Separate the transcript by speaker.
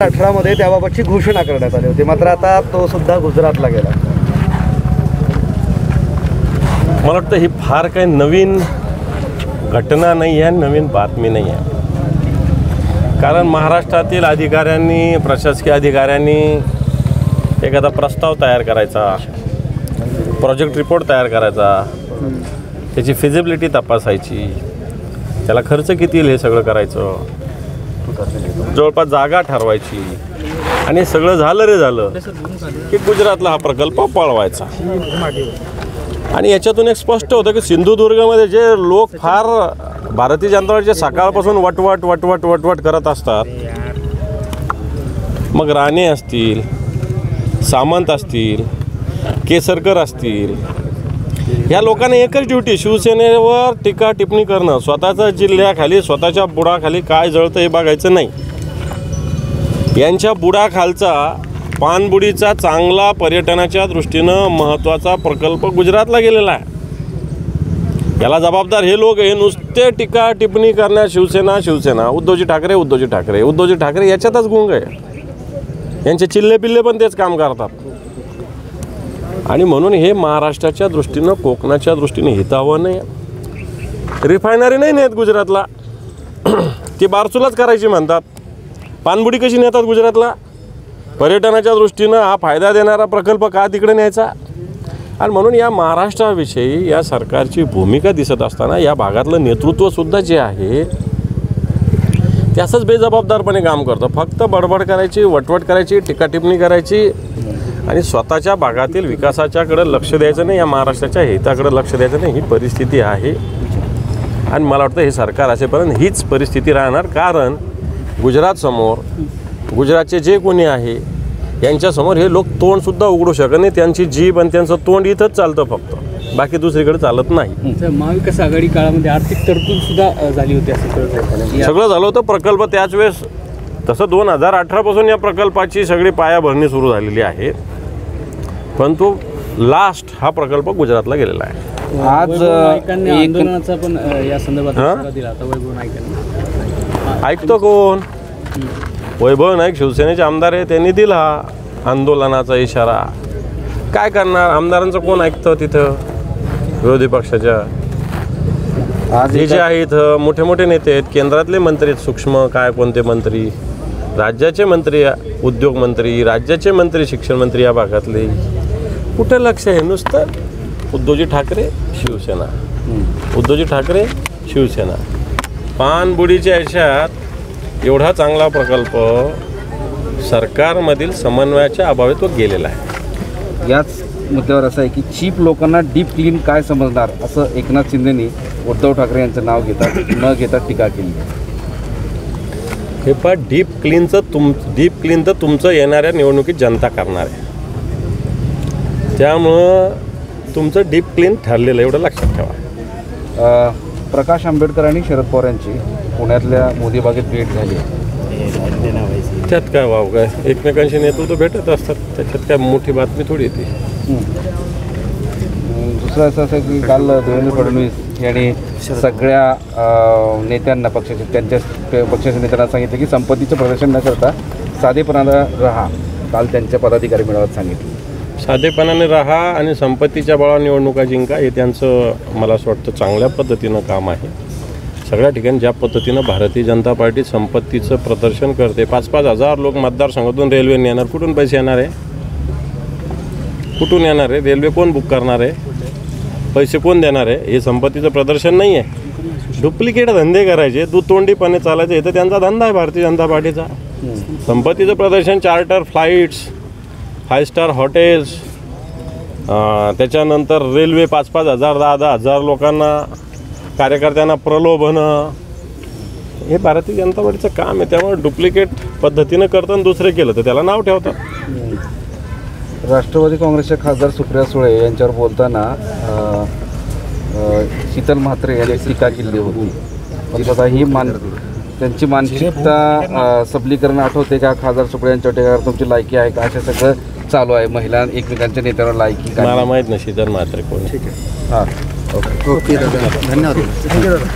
Speaker 1: 2018 मध्ये त्याबाबतची घोषणा करण्यात आली होती, मात्र आता तो सुद्धा गुजरातला गेला।
Speaker 2: मला वाटतं ही फार काही नवीन घटना नाही आहे, नवीन बातमी नाही आहे। कारण महाराष्ट्रातील अधिकाऱ्यांनी, प्रशासकीय अधिकाऱ्यांनी एखादा प्रस्ताव तयार करायचा, प्रोजेक्ट रिपोर्ट तयार करायचा, त्याची फिजिबिलिटी तपासायची, त्याला खर्च किती येईल हे सगळं करायचं, जवळपास जागा ठरवायची, आणि सगळं झालं रे झालं की गुजरातला हा प्रकल्प पळवायचा। आणि याच्यातून एक स्पष्ट होतं की सिंधुदुर्गमध्ये जे लोक फार भारतीय जनता पार्टीचे सकाळपासून वटवट वटवट वटवट करत असतात, मग राणे असतील, सामंत असतील, केसरकर असतील, या लोकांनी एकच ड्युटी शिवसेनेवर टीका टिप्पणी करणं, स्वतःच्या जिल्ह्याखाली स्वतःच्या बुडाखाली काय जळतं हे बघायचं नाही। यांच्या बुडाखालचा पाणबुडीचा चांगला पर्यटनाच्या दृष्टीनं महत्त्वाचा प्रकल्प गुजरातला गेलेला आहे। याला जबाबदार हे लोक हे नुसते टीका टिप्पणी करण्यात शिवसेना शिवसेना, उद्धवजी ठाकरे उद्धवजी ठाकरे उद्धवजी ठाकरे याच्यातच गुंग आहे। यांचे चिल्ले पिल्ले पण तेच काम करतात। आणि म्हणून हे महाराष्ट्राच्या दृष्टीनं, कोकणाच्या दृष्टीने हितावं नाही। रिफायनरी नाही नेत गुजरातला, ती बारसुलाच करायची म्हणतात। पाणबुडी कशी नेतात गुजरातला? पर्यटनाच्या दृष्टीनं हा फायदा देणारा प्रकल्प का तिकडे न्यायचा? आणि म्हणून या महाराष्ट्राविषयी या सरकारची भूमिका दिसत असताना या भागातलं नेतृत्वसुद्धा जे आहे ते असंच बेजबाबदारपणे काम करतं। फक्त बडबड करायची, वटवट करायची, टीका टिप्पणी करायची आणि स्वतःच्या भागातील विकासाच्याकडे लक्ष द्यायचं नाही, या महाराष्ट्राच्या हिताकडे लक्ष द्यायचं नाही, ही परिस्थिती आहे। आणि मला वाटतं हे सरकार असेपर्यंत हीच परिस्थिती राहणार। कारण गुजरातसमोर, गुजरातचे जे कोणी आहे यांच्यासमोर हे लोक तोंडसुद्धा उघडू शकत नाही। त्यांची जीभ आणि त्यांचं तोंड इथंच चालतं, फक्त बाकी दुसरीकडे चालत नाही।
Speaker 3: महाविकास आघाडी काळामध्ये आर्थिक तरतूदसुद्धा झाली होती असं
Speaker 2: सगळं झालं होतं। प्रकल्प त्याच वेळेस, तसं 2018 पासून या प्रकल्पाची सगळी पायाभरणी सुरू झालेली आहे, परंतु लास्ट हा प्रकल्प गुजरातला गेलेला आहे।
Speaker 3: आज आंदोलनाचा पण या संदर्भात दिला होता वैभव नाईकांनी।
Speaker 2: ऐकतो कोण? वैभव नाईक शिवसेनेचे आमदार आहे, त्यांनी दिला आंदोलनाचा इशारा। काय करणार, आमदारांचं कोण ऐकतं तिथं? विरोधी पक्षाच्या जे आहे इथं मोठे मोठे नेते आहेत, केंद्रातले मंत्री आहेत, सूक्ष्म काय कोणते मंत्री, राज्याचे मंत्री, उद्योग मंत्री, राज्याचे मंत्री, शिक्षण मंत्री, या भागातले कुठं लक्ष आहे? नुसतं उद्धवजी ठाकरे शिवसेना, उद्धवजी ठाकरे शिवसेना। पाणबुडीच्या याच्यात एवढा चांगला प्रकल्प सरकारमधील समन्वयाच्या अभावी तो गेलेला आहे।
Speaker 4: याच मुद्द्यावर असं आहे की चीप लोकांना डीप क्लीन काय समजणार, असं एकनाथ शिंदेंनी उद्धव ठाकरे यांचं नाव न घेता टीका केली।
Speaker 2: हे पण डीप क्लीन तर तुमचं येणाऱ्या निवडणुकीत जनता करणार आहे, त्यामुळं तुमचं डीप क्लीन ठरलेलं एवढं लक्षात ठेवा।
Speaker 4: प्रकाश आंबेडकर आणि शरद पवार यांची पुण्यातल्या मोदी बागेत भेट झाली,
Speaker 2: त्यात काय वाव काय, एकमेकांशी नेतृत्व भेटत असतात, त्याच्यात काय मोठी बातमी थोडी येते।
Speaker 4: दुसरं असं की काल देवेंद्र फडणवीस यांनी सगळ्या नेत्यांना, त्यांच्या पक्षाच्या नेत्यांना सांगितलं की संपत्तीचं प्रदर्शन न करता साधेपणाला राहा। काल त्यांच्या पदाधिकारी मेळाव्यात सांगितलं
Speaker 2: साधेपणाने राहा आणि संपत्तीच्या बळावर निवडणुका जिंका, हे त्यांचं मला असं वाटतं चांगल्या पद्धतीनं काम आहे। सगळ्या ठिकाणी ज्या पद्धतीनं भारतीय जनता पार्टी संपत्तीचं प्रदर्शन करते, 5-5 हजार लोक मतदारसंघातून रेल्वेने येणार, कुठून पैसे येणार आहे? कुठून येणार आहे? रेल्वे कोण बुक करणार आहे? पैसे कोण देणार आहे? हे संपत्तीचं प्रदर्शन नाही आहे। डुप्लिकेट धंदे करायचे, दुतोंडीपणे चालायचे, हे तर त्यांचा धंदा आहे भारतीय जनता पार्टीचा। संपत्तीचं प्रदर्शन, चार्टर फ्लाईट्स, 5 स्टार हॉटेल्स, त्याच्यानंतर रेल्वे 5-5 हजार 10-10 हजार लोकांना, कार्यकर्त्यांना प्रलोभनं, हे भारतीय जनता पार्टीचं काम आहे। त्यामुळे डुप्लिकेट पद्धतीनं करताना दुसरे केलं तर त्याला नाव ठेवतात।
Speaker 4: राष्ट्रवादी काँग्रेसच्या खासदार सुप्रिया सुळे यांच्यावर बोलताना शीतल म्हात्रे यांनी टीका केली होती, पण स्वतः ही त्यांची मानसिकता सबलीकरण आठवते का? खासदार सुप्रिया यांच्यावर टीका तुमची लायकी आहे का? असं सगळं चालू आहे, महिला एकमेकांच्या नेत्यावर लायकी काय?
Speaker 2: मला माहीत नाही शीतल म्हात्रे कोण।
Speaker 4: ठीक आहे, हां, ओके,
Speaker 1: धन्यवाद।